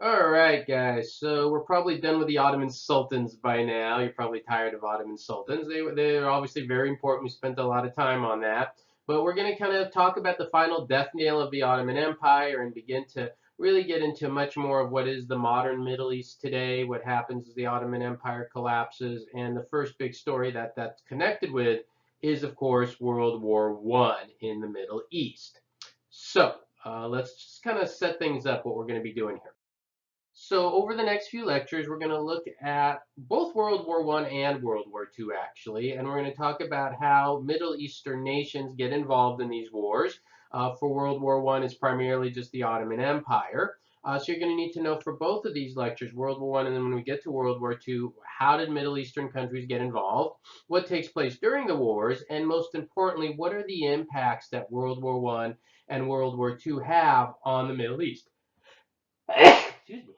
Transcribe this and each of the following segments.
All right, guys. So we're probably done with the Ottoman sultans by now. You're probably tired of Ottoman sultans. They're obviously very important. We spent a lot of time on that. But we're going to kind of talk about the final death nail of the Ottoman Empire and begin to really get into much more of what is the modern Middle East today, what happens as the Ottoman Empire collapses, and the first big story that that's connected with is, of course, World War One in the Middle East. So let's just kind of set things up what we're going to be doing here. So over the next few lectures, we're going to look at both World War One and World War Two, actually, and we're going to talk about how Middle Eastern nations get involved in these wars. For World War One, it's primarily just the Ottoman Empire. So you're going to need to know for both of these lectures, World War One, and then when we get to World War Two, how did Middle Eastern countries get involved? What takes place during the wars? And most importantly, what are the impacts that World War One and World War Two have on the Middle East? Excuse me.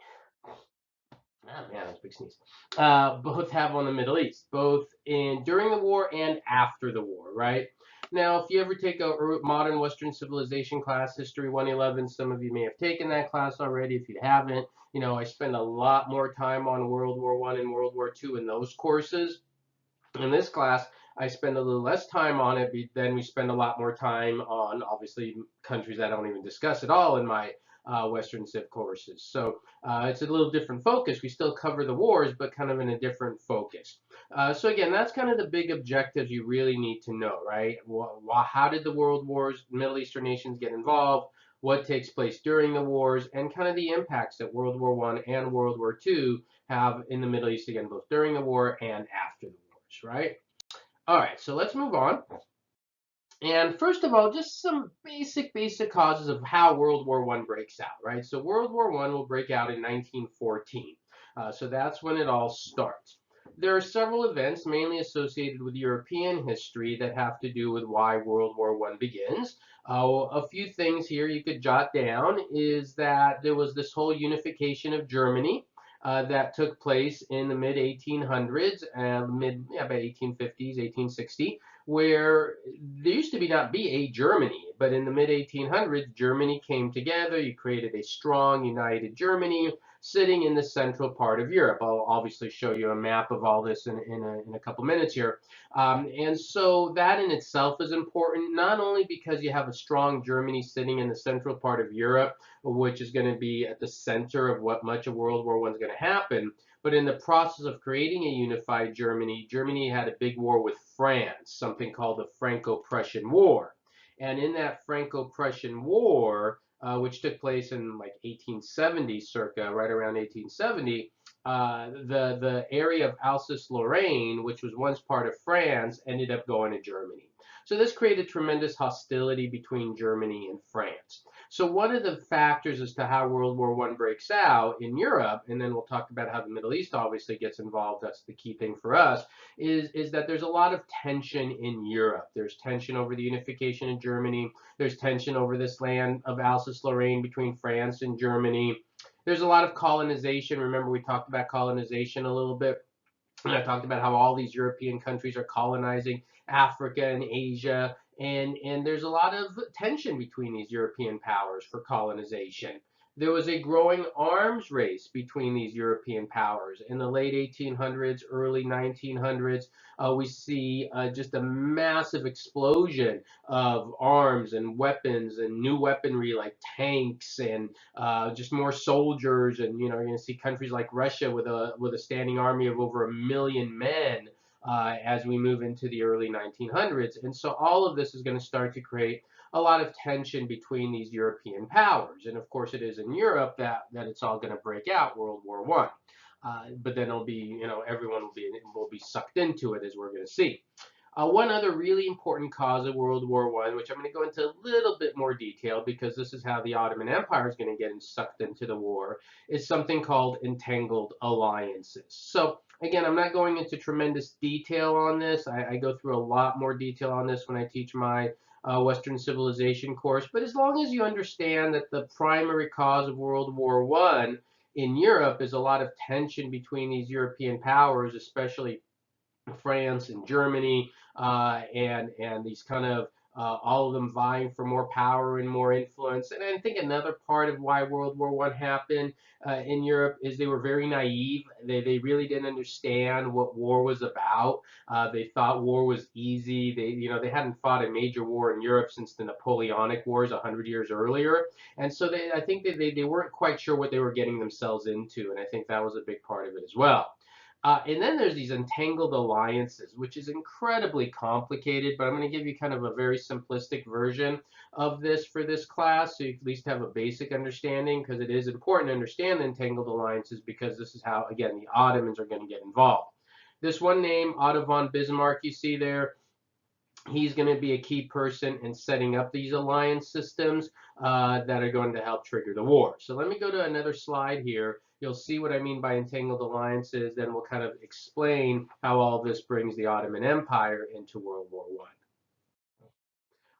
Oh man, that's a big sneeze. Both have on the Middle East, both in during the war and after the war, right? Now, if you ever take a modern Western civilization class, History 111, some of you may have taken that class already. If you haven't, I spend a lot more time on World War One and World War Two in those courses. In this class, I spend a little less time on it, then we spend a lot more time on obviously countries that I don't even discuss at all in my Western Civ courses. So it's a little different focus. We still cover the wars, but kind of in a different focus. So again, that's kind of the big objectives you really need to know, right? How did the world wars, Middle Eastern nations get involved? What takes place during the wars, and kind of the impacts that World War One and World War Two have in the Middle East, again, both during the war and after the war, right? All right, so let's move on. And first of all, just some basic causes of how World War One breaks out, right? So World War One will break out in 1914. So that's when it all starts. There are several events, mainly associated with European history, that have to do with why World War One begins. A few things here you could jot down is that there was this whole unification of Germany that took place in the mid 1800s, about 1850s, 1860, where there used to be not be a Germany, but in the mid 1800s, Germany came together. You created a strong, united Germany sitting in the central part of Europe. I'll obviously show you a map of all this in a couple minutes here. And so that in itself is important, not only because you have a strong Germany sitting in the central part of Europe, which is going to be at the center of what much of World War One is going to happen, but in the process of creating a unified Germany, Germany had a big war with France, something called the Franco-Prussian War. And in that Franco-Prussian War, which took place in like 1870, circa right around 1870, the area of Alsace-Lorraine, which was once part of France, ended up going to Germany. So this created tremendous hostility between Germany and France. So one of the factors as to how World War One breaks out in Europe, and then we'll talk about how the Middle East obviously gets involved. That's the key thing for us. Is that there's a lot of tension in Europe. There's tension over the unification of Germany. There's tension over this land of Alsace-Lorraine between France and Germany. There's a lot of colonization. Remember, we talked about colonization a little bit. And I talked about how all these European countries are colonizing Africa and Asia, and there's a lot of tension between these European powers for colonization. There was a growing arms race between these European powers. In the late 1800s, early 1900s, we see just a massive explosion of arms and weapons and new weaponry like tanks and just more soldiers, and you're going to see countries like Russia with a standing army of over 1 million men as we move into the early 1900s. And so all of this is going to start to create a lot of tension between these European powers. And of course, it is in Europe that it's all going to break out, World War One. But then it'll be, everyone will be sucked into it, as we're going to see. One other really important cause of World War One, which I'm going to go into a little bit more detail because this is how the Ottoman Empire is going to get sucked into the war, is something called entangled alliances. So again, I'm not going into tremendous detail on this. I go through a lot more detail on this when I teach my Western Civilization course. But as long as you understand that the primary cause of World War One in Europe is a lot of tension between these European powers, especially France and Germany, and these kind of all of them vying for more power and more influence. And I think another part of why World War I happened in Europe is they were very naive. They really didn't understand what war was about. They thought war was easy. They hadn't fought a major war in Europe since the Napoleonic Wars 100 years earlier, and so I think they weren't quite sure what they were getting themselves into, and I think that was a big part of it as well. And then there's these entangled alliances, which is incredibly complicated, but I'm going to give you kind of a very simplistic version of this for this class, so you at least have a basic understanding, because it is important to understand the entangled alliances, because this is how, again, the Ottomans are going to get involved. This one name, Otto von Bismarck, you see there, he's going to be a key person in setting up these alliance systems that are going to help trigger the war. So let me go to another slide here. You'll see what I mean by entangled alliances. Then we'll kind of explain how all this brings the Ottoman Empire into World War I.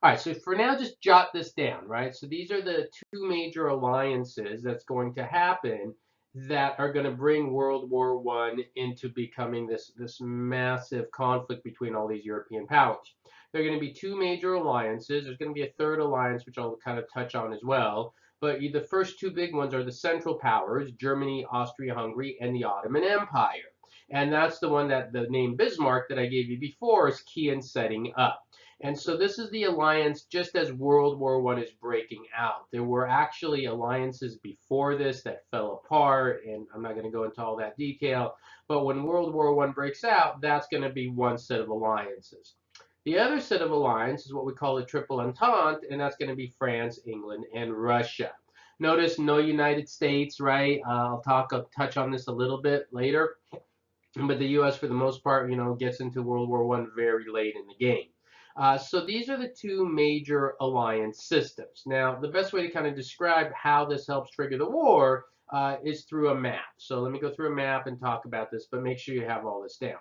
All right, so for now, just jot this down, right? So these are the two major alliances that's going to happen that are going to bring World War I into becoming this massive conflict between all these European powers. There are going to be two major alliances. There's going to be a third alliance, which I'll kind of touch on as well. But the first two big ones are the Central Powers, Germany, Austria-Hungary, and the Ottoman Empire. And that's the one that the name Bismarck that I gave you before is key in setting up. And so this is the alliance just as World War I is breaking out. There were actually alliances before this that fell apart, and I'm not going to go into all that detail. But when World War I breaks out, that's going to be one set of alliances. The other set of alliance is what we call the Triple Entente, and that's going to be France, England, and Russia. Notice no United States, right? I'll touch on this a little bit later. But the U.S., for the most part, gets into World War I very late in the game. So these are the two major alliance systems. Now, the best way to kind of describe how this helps trigger the war is through a map. So let me go through a map and talk about this, but make sure you have all this down.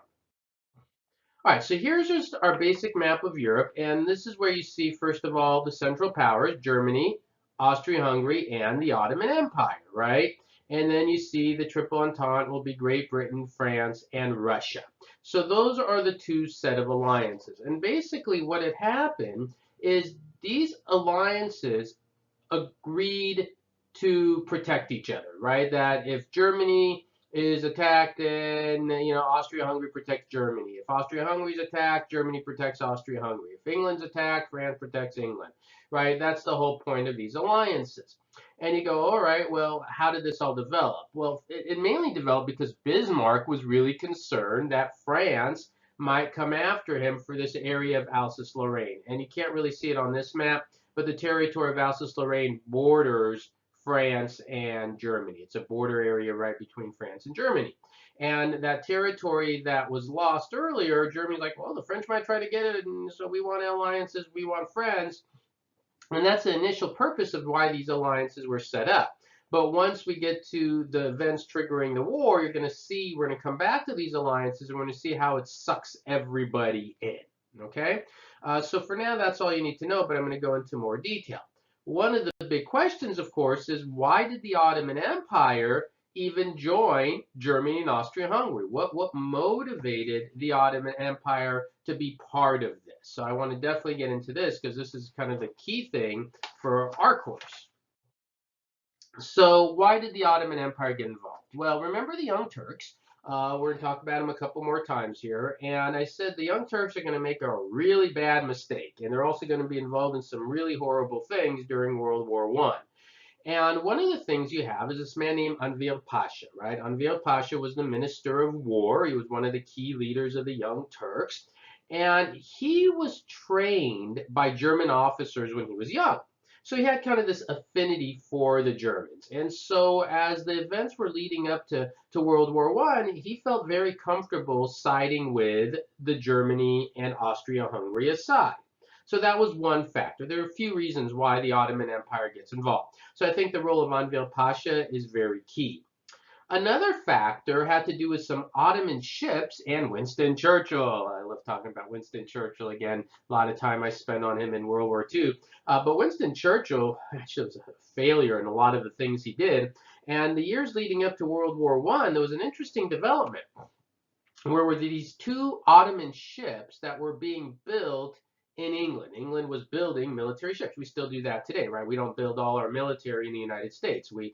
All right, so here's just our basic map of Europe, and this is where you see, first of all, the Central Powers, Germany, Austria-Hungary, and the Ottoman Empire, right? And then you see the Triple Entente will be Great Britain, France, and Russia. So those are the two set of alliances. And basically what had happened is these alliances agreed to protect each other, right? That if Germany is attacked, then Austria-Hungary protects Germany. If Austria-Hungary is attacked, Germany protects Austria-Hungary. If England's attacked, France protects England, right? That's the whole point of these alliances. And you go, all right, well, how did this all develop? Well, it mainly developed because Bismarck was really concerned that France might come after him for this area of Alsace-Lorraine. And you can't really see it on this map, but the territory of Alsace-Lorraine borders France and Germany. It's a border area right between France and Germany. And that territory that was lost earlier, Germany's like, well, the French might try to get it, and so we want alliances, we want friends. And that's the initial purpose of why these alliances were set up. But once we get to the events triggering the war, you're going to see, we're going to come back to these alliances, and we're going to see how it sucks everybody in. Okay? So for now, that's all you need to know, but I'm going to go into more detail. One of the big questions, of course, is why did the Ottoman Empire even join Germany and Austria-Hungary? What motivated the Ottoman Empire to be part of this? So I want to definitely get into this because this is kind of the key thing for our course. So why did the Ottoman Empire get involved? Well, remember the Young Turks. We're going to talk about them a couple more times here. And I said the Young Turks are going to make a really bad mistake. And they're also going to be involved in some really horrible things during World War I. And one of the things you have is this man named Enver Pasha, right? Enver Pasha was the Minister of War. He was one of the key leaders of the Young Turks. And he was trained by German officers when he was young. So he had kind of this affinity for the Germans. And so as the events were leading up to World War I, he felt very comfortable siding with the Germany and Austria-Hungary side. So that was one factor. There are a few reasons why the Ottoman Empire gets involved. So I think the role of Enver Pasha is very key. Another factor had to do with some Ottoman ships and Winston Churchill. I love talking about Winston Churchill again. A lot of time I spent on him in World War II. But Winston Churchill actually was a failure in a lot of the things he did. And the years leading up to World War I, there was an interesting development where were these two Ottoman ships that were being built in England. England was building military ships. We still do that today, right? We don't build all our military in the United States. We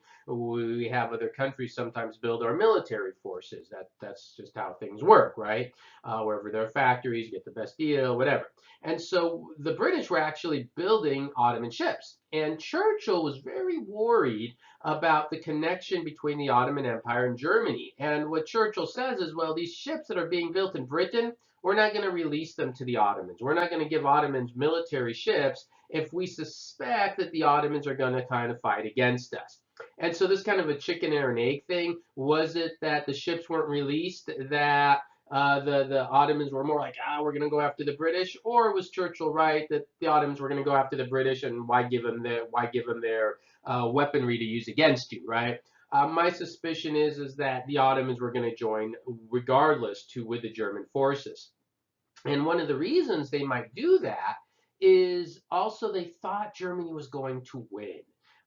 have other countries sometimes build our military forces. That's just how things work, right? Wherever there are factories, you get the best deal, whatever. And so the British were actually building Ottoman ships. And Churchill was very worried about the connection between the Ottoman Empire and Germany. And what Churchill says is, well, these ships that are being built in Britain, we're not going to release them to the Ottomans. We're not going to give Ottomans military ships if we suspect that the Ottomans are going to kind of fight against us. And so this kind of a chicken or an egg thing. Was it that the ships weren't released that the Ottomans were more like, we're going to go after the British, or was Churchill right that the Ottomans were going to go after the British, and why give them their weaponry to use against you, right? My suspicion is that the Ottomans were going to join regardless with the German forces. And one of the reasons they might do that is also they thought Germany was going to win.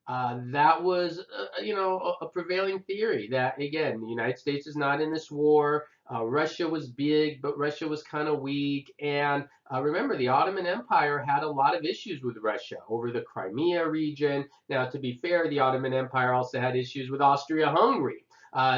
That was, a prevailing theory that, again, the United States is not in this war. Russia was big, but Russia was kind of weak. And remember, the Ottoman Empire had a lot of issues with Russia over the Crimea region. Now, to be fair, the Ottoman Empire also had issues with Austria-Hungary.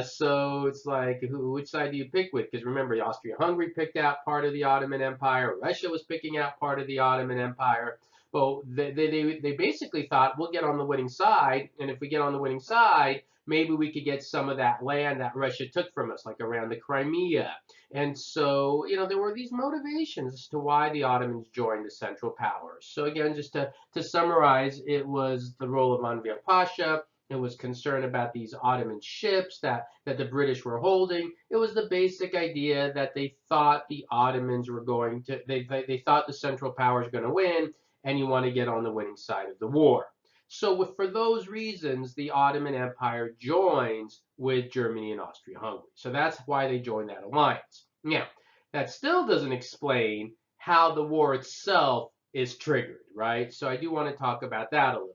So it's like, which side do you pick with? Because remember, Austria-Hungary picked out part of the Ottoman Empire. Russia was picking out part of the Ottoman Empire. Well, they basically thought, we'll get on the winning side, and if we get on the winning side, maybe we could get some of that land that Russia took from us, like around the Crimea. And so, there were these motivations as to why the Ottomans joined the Central Powers. So again, just to summarize, it was the role of Enver Pasha. It was concern about these Ottoman ships that the British were holding. It was the basic idea that they thought the Ottomans were going to, they thought the Central Powers were going to win, and you want to get on the winning side of the war. So for those reasons, the Ottoman Empire joins with Germany and Austria-Hungary. So that's why they joined that alliance. Now, that still doesn't explain how the war itself is triggered, right? So I do want to talk about that a little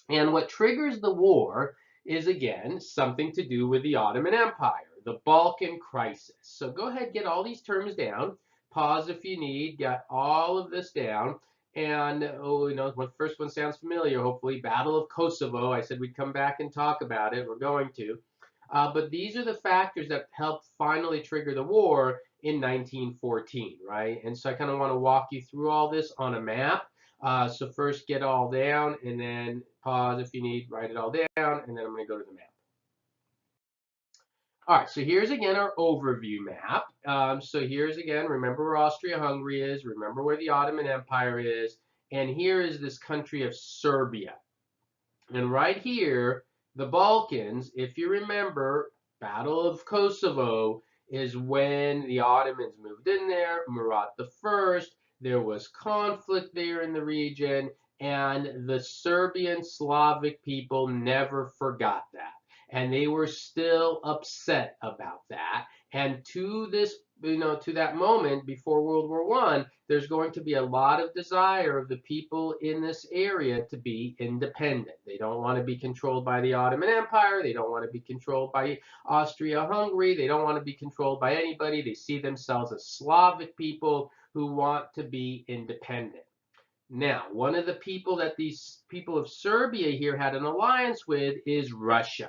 bit. And what triggers the war is, again, something to do with the Ottoman Empire, the Balkan Crisis. So go ahead, get all these terms down. Pause if you need, got all of this down. And, the first one sounds familiar, hopefully, Battle of Kosovo. I said we'd come back and talk about it. We're going to. But these are the factors that helped finally trigger the war in 1914, right? And so I kind of want to walk you through all this on a map. So first get all down, and then pause if you need, write it all down, and then I'm going to go to the map. All right, so here's again our overview map. So here's again, remember where Austria-Hungary is, remember where the Ottoman Empire is, and here is this country of Serbia. And right here, the Balkans, if you remember, Battle of Kosovo is when the Ottomans moved in there, Murat I, there was conflict there in the region, and the Serbian Slavic people never forgot that. And they were still upset about that. And to this, to that moment before World War I, there's going to be a lot of desire of the people in this area to be independent. They don't want to be controlled by the Ottoman Empire. They don't want to be controlled by Austria-Hungary. They don't want to be controlled by anybody. They see themselves as Slavic people who want to be independent. Now, one of the people that these people of Serbia here had an alliance with is Russia.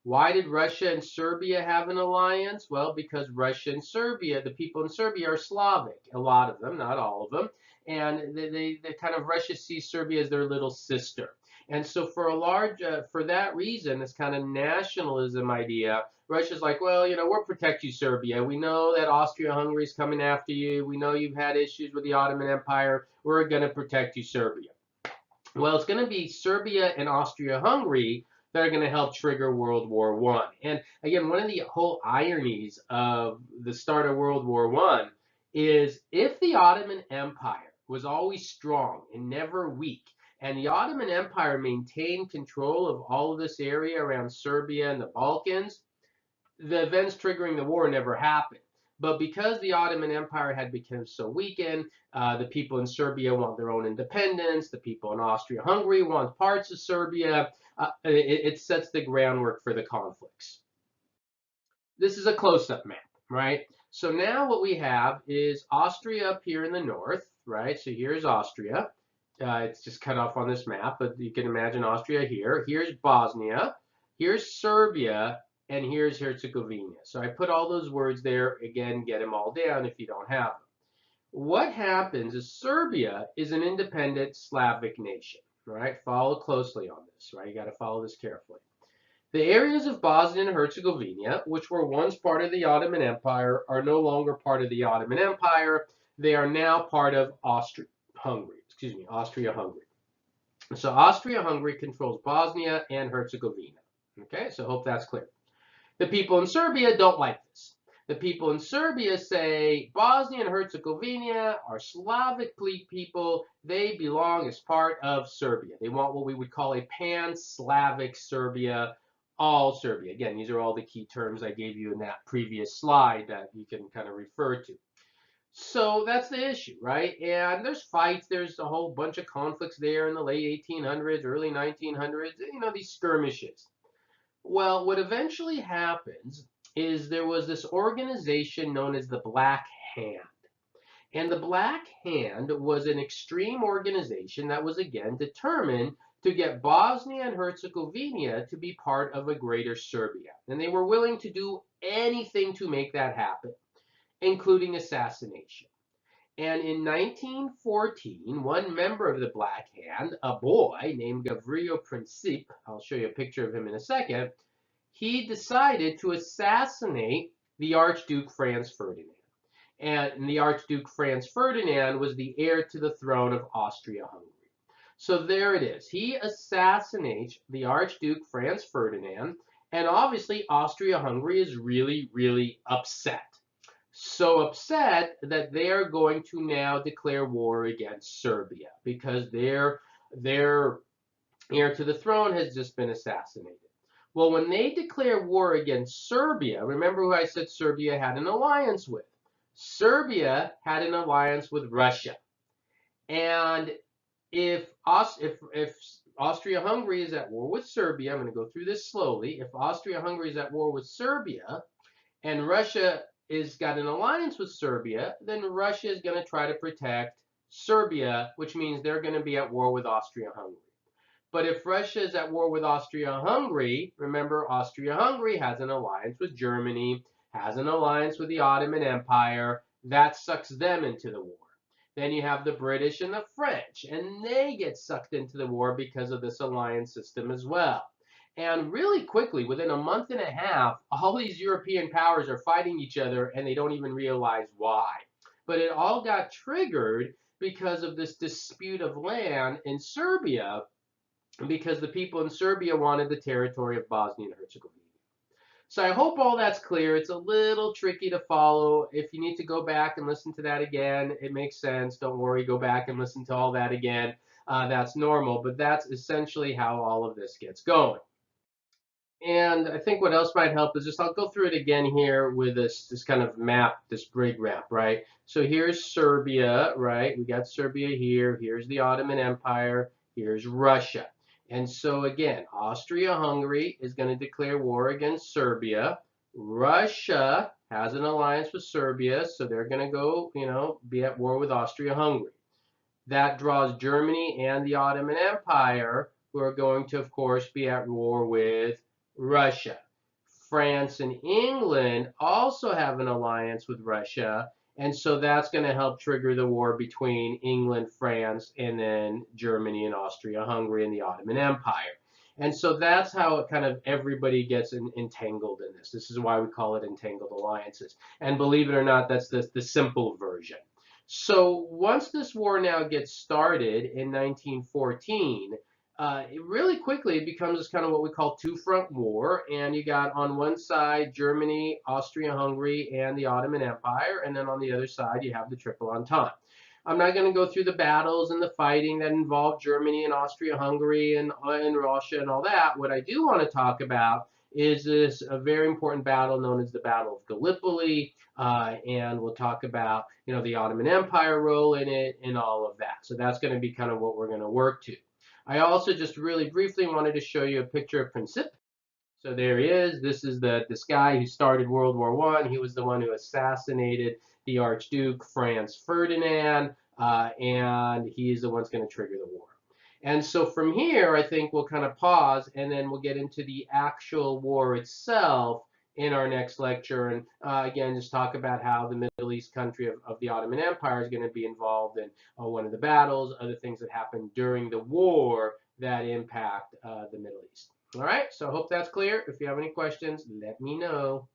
Why did Russia and Serbia have an alliance? Well, because Russia and Serbia, the people in Serbia are Slavic, a lot of them, not all of them, and they kind of, Russia sees Serbia as their little sister. And so for that reason, this kind of nationalism idea, Russia's like, well, we'll protect you, Serbia. We know that Austria-Hungary is coming after you. We know you've had issues with the Ottoman Empire. We're going to protect you, Serbia. Well, it's going to be Serbia and Austria-Hungary that are going to help trigger World War I. And again, one of the whole ironies of the start of World War I is if the Ottoman Empire was always strong and never weak, and the Ottoman Empire maintained control of all of this area around Serbia and the Balkans, the events triggering the war never happened. But because the Ottoman Empire had become so weakened, the people in Serbia want their own independence, the people in Austria-Hungary want parts of Serbia, it sets the groundwork for the conflicts. This is a close-up map, right? So now what we have is Austria up here in the north, right? So here's Austria. It's just cut off on this map, but you can imagine Austria here. Here's Bosnia. Here's Serbia, and here's Herzegovina. So I put all those words there. Again, get them all down if you don't have them. What happens is Serbia is an independent Slavic nation, right? Follow closely on this, right? You got to follow this carefully. The areas of Bosnia and Herzegovina, which were once part of the Ottoman Empire, are no longer part of the Ottoman Empire. They are now part of Austria-Hungary. Excuse me, Austria-Hungary. So Austria-Hungary controls Bosnia and Herzegovina. Okay, so hope that's clear. The people in Serbia don't like this. The people in Serbia say Bosnia and Herzegovina are Slavic people. They belong as part of Serbia. They want what we would call a pan-Slavic Serbia, all Serbia. Again, these are all the key terms I gave you in that previous slide that you can kind of refer to. So that's the issue, right? And there's fights. There's a whole bunch of conflicts there in the late 1800s, early 1900s, these skirmishes. Well, what eventually happens is there was this organization known as the Black Hand. And the Black Hand was an extreme organization that was, again, determined to get Bosnia and Herzegovina to be part of a greater Serbia. And they were willing to do anything to make that happen, including assassination. And in 1914, one member of the Black Hand, a boy named Gavrilo Princip, I'll show you a picture of him in a second, he decided to assassinate the Archduke Franz Ferdinand. And the Archduke Franz Ferdinand was the heir to the throne of Austria-Hungary. So there it is. He assassinates the Archduke Franz Ferdinand, and obviously Austria-Hungary is really, really upset. So upset that they are going to now declare war against Serbia because their heir to the throne has just been assassinated. Well, when they declare war against Serbia, remember who I said Serbia had an alliance with? Serbia had an alliance with Russia. And if Austria-Hungary is at war with Serbia, I'm going to go through this slowly. If Austria-Hungary is at war with Serbia and Russia is got an alliance with Serbia, then Russia is going to try to protect Serbia, which means they're going to be at war with Austria-Hungary. But if Russia is at war with Austria-Hungary, remember Austria-Hungary has an alliance with Germany, has an alliance with the Ottoman Empire, that sucks them into the war. Then you have the British and the French, and they get sucked into the war because of this alliance system as well. And really quickly, within a month and a half, all these European powers are fighting each other and they don't even realize why. But it all got triggered because of this dispute of land in Serbia, because the people in Serbia wanted the territory of Bosnia and Herzegovina. So I hope all that's clear. It's a little tricky to follow. If you need to go back and listen to that again, it makes sense. Don't worry, go back and listen to all that again. That's normal, but that's essentially how all of this gets going. And I think what else might help is just I'll go through it again here with this kind of map, this brig map, right? So here's Serbia, right? We got Serbia here. Here's the Ottoman Empire. Here's Russia. And so again, Austria-Hungary is going to declare war against Serbia. Russia has an alliance with Serbia, so they're going to go, be at war with Austria-Hungary. That draws Germany and the Ottoman Empire, who are going to, of course, be at war with Russia. France and England also have an alliance with Russia, and so that's going to help trigger the war between England, France, and then Germany and Austria-Hungary and the Ottoman Empire. And so that's how it kind of everybody gets entangled in this. This is why we call it entangled alliances. And believe it or not, that's the simple version. So once this war now gets started in 1914, it really quickly becomes kind of what we call two-front war, and you got on one side Germany, Austria-Hungary, and the Ottoman Empire, and then on the other side you have the Triple Entente. I'm not going to go through the battles and the fighting that involved Germany and Austria-Hungary and Russia and all that. What I do want to talk about is this a very important battle known as the Battle of Gallipoli, and we'll talk about the Ottoman Empire role in it and all of that. So that's going to be kind of what we're going to work to. I also just really briefly wanted to show you a picture of Principi. So there he is. This is this guy who started World War I. He was the one who assassinated the Archduke Franz Ferdinand, and he's the one that's going to trigger the war. And so from here, I think we'll kind of pause, and then we'll get into the actual war itself in our next lecture. And again, just talk about how the Middle East country of the Ottoman Empire is going to be involved in one of the battles, other things that happened during the war that impact the Middle East. All right, so I hope that's clear. If you have any questions, let me know.